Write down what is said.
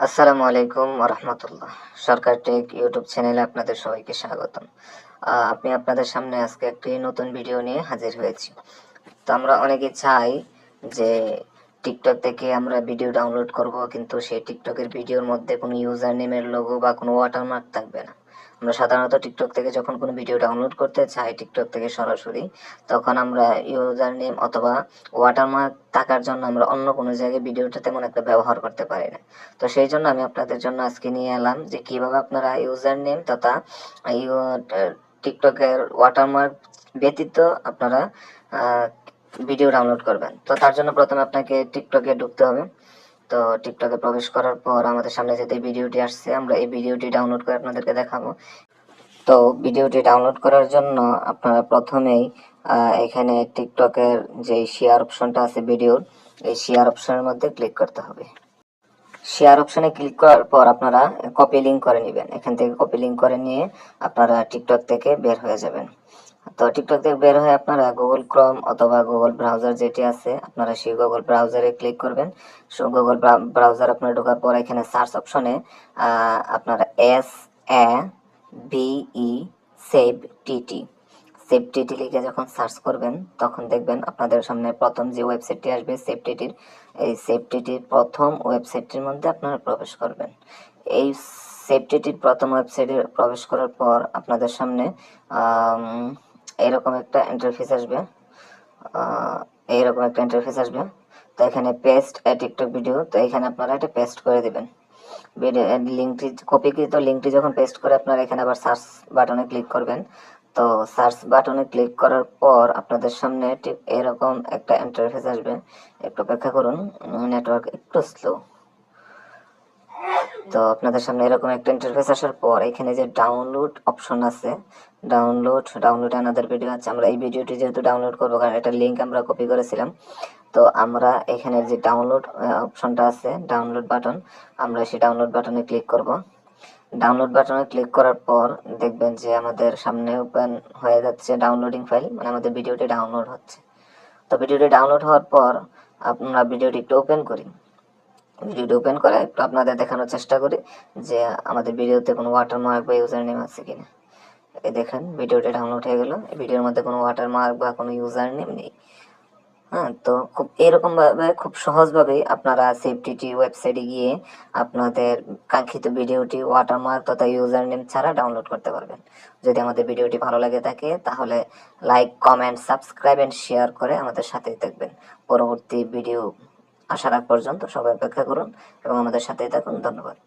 আসসালামু আলাইকুম রহমতুল্লাহ। সরকার take YouTube চ্যানেলে আপনাদের সবাইকে স্বাগতম। আমি আপনাদের সামনে আজকে একটি নতুন ভিডিও নিয়ে হাজির হয়েছি। তো আমরা অনেকে চাই যে টিকটক থেকে আমরা ভিডিও ডাউনলোড করব, কিন্তু সেই টিকটকের ভিডিওর মধ্যে কোনো ইউজার নেমের লোগো বা কোনো ওয়াটারমার্ক থাকবে না। আমরা সাধারণত টিকটক থেকে যখন কোনো ভিডিও ডাউনলোড করতে চাই টিকটক থেকে সরাসরি, তখন আমরা ইউজার নেম অথবা ওয়াটারমার্ক থাকার জন্য আমরা অন্য কোনো জায়গায় ভিডিওটা তেমন একটা ব্যবহার করতে পারি না। তো সেই জন্য আমি আপনাদের জন্য আজকে নিয়ে এলাম যে কিভাবে আপনারা ইউজার নেম তথা টিকটকের ওয়াটারমার্ক ব্যতীত আপনারা ভিডিও ডাউনলোড করবেন। তো তার জন্য প্রথমে আপনাকে টিকটকে ঢুকতে হবে। তো টিকটকে প্রবেশ করার পর আমাদের সামনে যে ভিডিওটি আসছে, আমরা এই ভিডিওটি ডাউনলোড করে আপনাদেরকে দেখাবো। তো ভিডিওটি ডাউনলোড করার জন্য আপনারা প্রথমেই এখানে টিকটকের যে শেয়ার অপশনটা আছে ভিডিওর, এই শেয়ার অপশনের মধ্যে ক্লিক করতে হবে। শেয়ার অপশনে ক্লিক করার পর আপনারা কপি লিঙ্ক করে নেবেন। এখান থেকে কপি লিঙ্ক করে নিয়ে আপনারা টিকটক থেকে বের হয়ে যাবেন। তো টিকটক থেকে বের হয়ে আপনারা গুগল ক্রোম অথবা গুগল ব্রাউজার যেটি আছে আপনারা সেই গুগল ব্রাউজারে ক্লিক করবেন। সো গুগল ব্রাউজার আপনারা ঢোকার পর এখানে সার্চ অপশনে আপনারা SAVE সেভ টিটি লিখে যখন সার্চ করবেন তখন দেখবেন আপনাদের সামনে প্রথম যে ওয়েবসাইটটি আসবে এই সেভ টিটির প্রথম ওয়েবসাইটটির মধ্যে আপনারা প্রবেশ করবেন। এই সেভ টিটির প্রথম ওয়েবসাইটে প্রবেশ করার পর আপনাদের সামনে এইরকম একটা ইন্টারফেস আসবে। তো এখানে পেস্ট টিকটক ভিডিও, তো এখানে আপনারা এটা পেস্ট করে দিবেন। লিঙ্কটি যখন পেস্ট করে আপনারা এখানে আবার সার্চ বাটনে ক্লিক করবেন। তো সার্চ বাটনে ক্লিক করার পর আপনাদের সামনে ঠিক এরকম একটা ইন্টারফেস আসবে। একটু অপেক্ষা করুন, নেটওয়ার্ক একটু স্লো। তো আপনাদের সামনে এরকম একটা ইন্টারফেস আসার পর এখানে যে ডাউনলোড অপশন আছে, ডাউনলোড আনাদার ভিডিও আছে। আমরা এই ভিডিওটি যেহেতু ডাউনলোড করবো, কারণ এটার লিঙ্ক আমরা কপি করেছিলাম, তো আমরা এখানে যে ডাউনলোড অপশনটা আছে, ডাউনলোড বাটন, আমরা সেই ডাউনলোড বাটনে ক্লিক করব। ডাউনলোড বাটনে ক্লিক করার পর দেখবেন যে আমাদের সামনে ওপেন হয়ে যাচ্ছে ডাউনলোডিং ফাইল, মানে আমাদের ভিডিওটি ডাউনলোড হচ্ছে। তো ভিডিওটি ডাউনলোড হওয়ার পর আমরা ভিডিওটি একটু ওপেন করি। ভিডিওটি ওপেন করে একটু আপনাদের দেখানোর চেষ্টা করি যে আমাদের ভিডিওতে কোনো ওয়াটারমার্ক বা ইউজার নেম আছে কিনা। এই দেখেন ভিডিওটি ডাউনলোড হয়ে গেল। ভিডিওর মধ্যে কোনো ওয়াটারমার্ক বা কোনো ইউজার নেম নেই। হ্যাঁ, তো খুব এরকম ভাবে খুব সহজভাবেই আপনারা সেফটিটি ওয়েবসাইটে গিয়ে আপনাদের কাঙ্ক্ষিত ভিডিওটি ওয়াটারমার্ক তথা ইউজার নেম ছাড়া ডাউনলোড করতে পারবেন। যদি আমাদের ভিডিওটি ভালো লাগে থাকে তাহলে like, comment, subscribe and share করে আমাদের সাথেই থাকবেন। পরবর্তী ভিডিও আসার আগ পর্যন্ত সবাই অপেক্ষা করুন এবং আমাদের সাথেই থাকুন। ধন্যবাদ।